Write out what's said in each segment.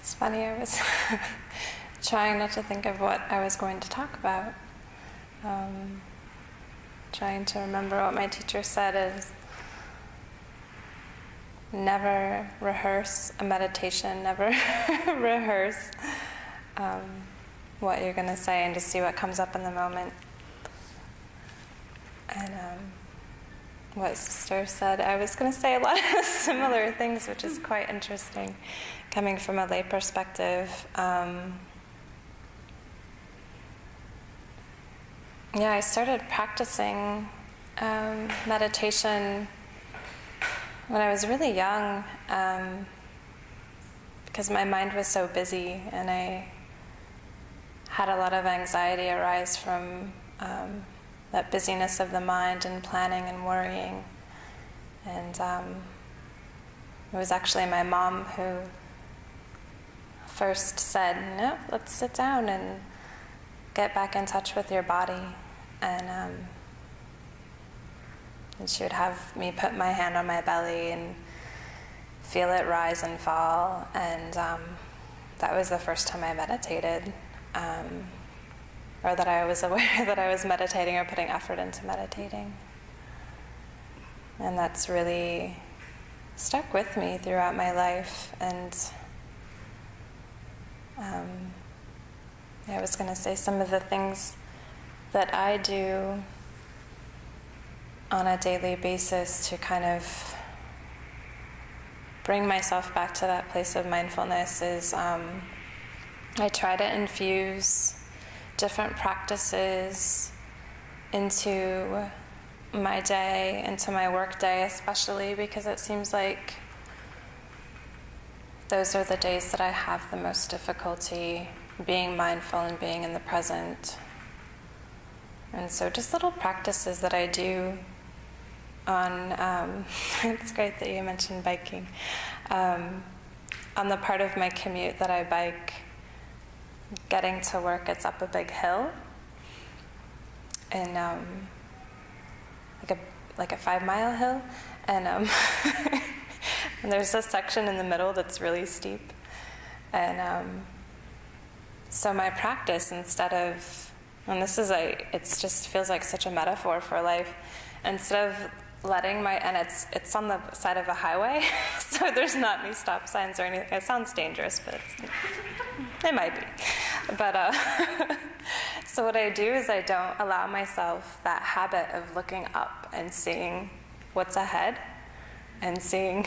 It's funny, I was trying not to think of what I was going to talk about. Trying to remember what my teacher said is never rehearse a meditation, never rehearse what you're going to say, and just see what comes up in the moment. And what Sister said, I was going to say a lot of similar things, which is quite interesting, coming from a lay perspective. I started practicing meditation when I was really young, because my mind was so busy, and I had a lot of anxiety arise from that busyness of the mind and planning and worrying. And it was actually my mom who first said, no, let's sit down and get back in touch with your body. And she would have me put my hand on my belly and feel it rise and fall. And that was the first time I meditated, or that I was aware that I was meditating or putting effort into meditating. And that's really stuck with me throughout my life. And I was going to say some of the things that I do on a daily basis to kind of bring myself back to that place of mindfulness is I try to infuse different practices into my day, into my work day especially, because it seems like those are the days that I have the most difficulty being mindful and being in the present. And so just little practices that I do on, it's great that you mentioned biking, on the part of my commute that I bike, getting to work, it's up a big hill, and like a 5-mile hill, and and there's a section in the middle that's really steep, and so my practice, instead of, and this is it just feels like such a metaphor for life, instead of letting and it's on the side of a highway, so there's not any stop signs or anything. It sounds dangerous, but it might be. But so what I do is I don't allow myself that habit of looking up and seeing what's ahead and seeing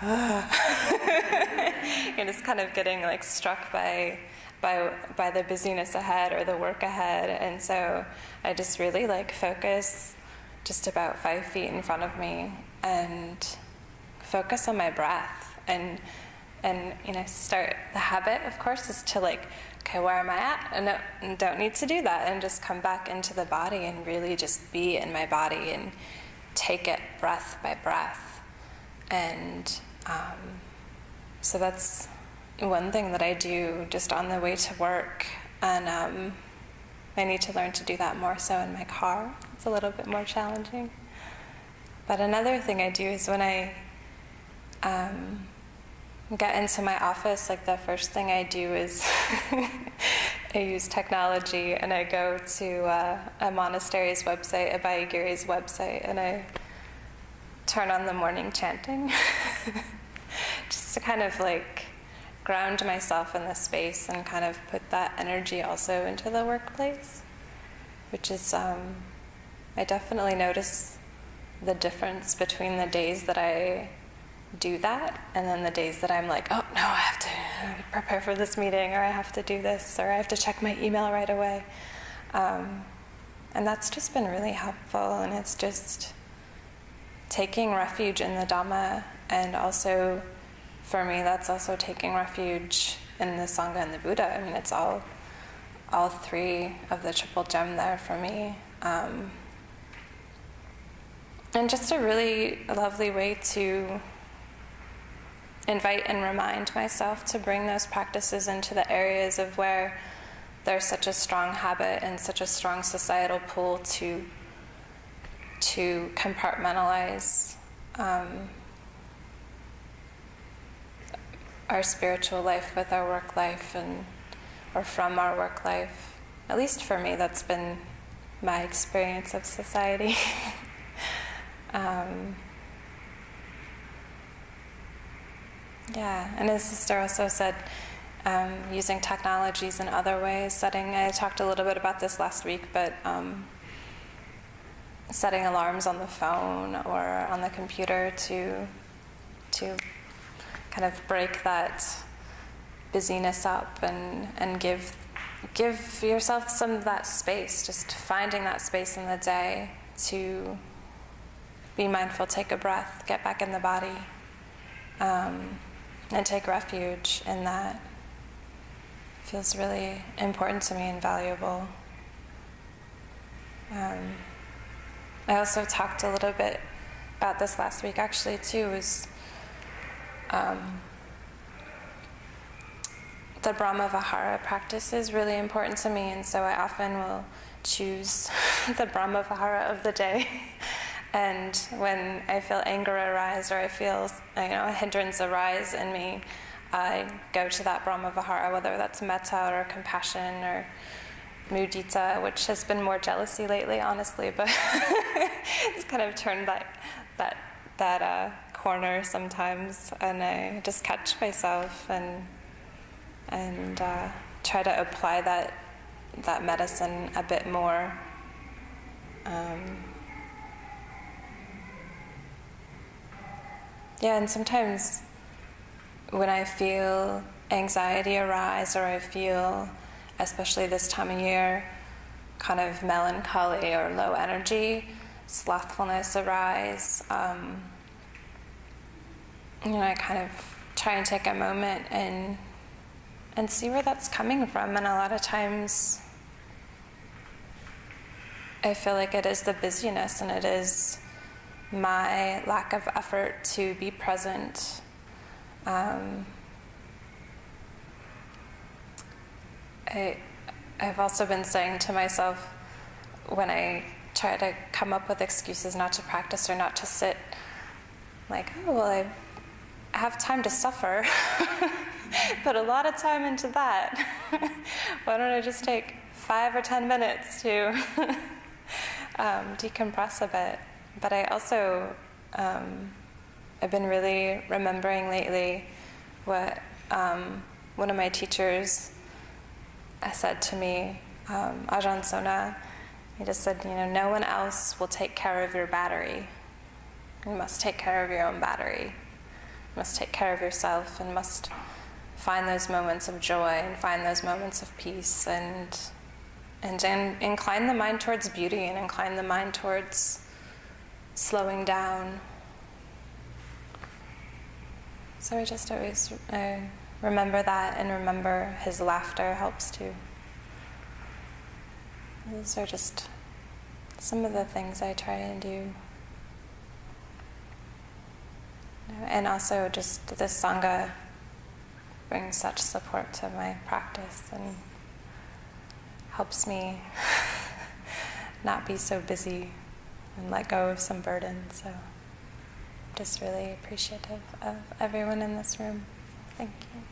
and just kind of getting like struck by the busyness ahead or the work ahead. And so I just really focus just about 5 feet in front of me and focus on my breath, and start. The habit, of course, is to okay, where am I at? And don't need to do that, and just come back into the body and really just be in my body and take it breath by breath. And so that's one thing that I do just on the way to work, and I need to learn to do that more so in my car. It's a little bit more challenging. But another thing I do is when I get into my office, the first thing I do is I use technology, and I go to a monastery's website, a Bayagiri's website, and I turn on the morning chanting just to kind of ground myself in the space and kind of put that energy also into the workplace, which is, I definitely notice the difference between the days that I do that and then the days that I'm oh no, I have to prepare for this meeting, or I have to do this, or I have to check my email right away. And that's just been really helpful, and it's just taking refuge in the Dhamma, and also for me that's also taking refuge in the Sangha and the Buddha. I mean, it's all three of the triple gem there for me. And just a really lovely way to invite and remind myself to bring those practices into the areas of where there's such a strong habit and such a strong societal pull to compartmentalize our spiritual life with our work life, or from our work life. At least for me, that's been my experience of society. Yeah, and his sister also said using technologies in other ways, I talked a little bit about this last week, but setting alarms on the phone or on the computer to kind of break that busyness up and give yourself some of that space, just finding that space in the day to be mindful, take a breath, get back in the body, and take refuge in that. Feels really important to me and valuable. I also talked a little bit about this last week, actually, too, was the Brahma Vihara practice is really important to me, and so I often will choose the Brahma Vihara of the day. And when I feel anger arise, or I feel a hindrance arise in me, I go to that Brahma Vihara, whether that's metta or compassion or mudita, which has been more jealousy lately, honestly, but it's kind of turned that corner sometimes, and I just catch myself and try to apply that medicine a bit more. And sometimes when I feel anxiety arise, or I feel, especially this time of year, kind of melancholy or low energy, slothfulness arise, I kind of try and take a moment and see where that's coming from. And a lot of times I feel like it is the busyness, and it is my lack of effort to be present. I've also been saying to myself, when I try to come up with excuses not to practice or not to sit, like, oh, well, I have time to suffer, put a lot of time into that. Why don't I just take 5 or 10 minutes to decompress a bit? But I also, I've been really remembering lately what one of my teachers said to me, Ajahn Sona. He just said, no one else will take care of your battery. You must take care of your own battery. You must take care of yourself, and must find those moments of joy and find those moments of peace, and incline the mind towards beauty, and incline the mind towards slowing down. So I just always remember that, and remember his laughter helps too. These are just some of the things I try and do. And also just this Sangha brings such support to my practice and helps me not be so busy and let go of some burdens. So I'm just really appreciative of everyone in this room. Thank you.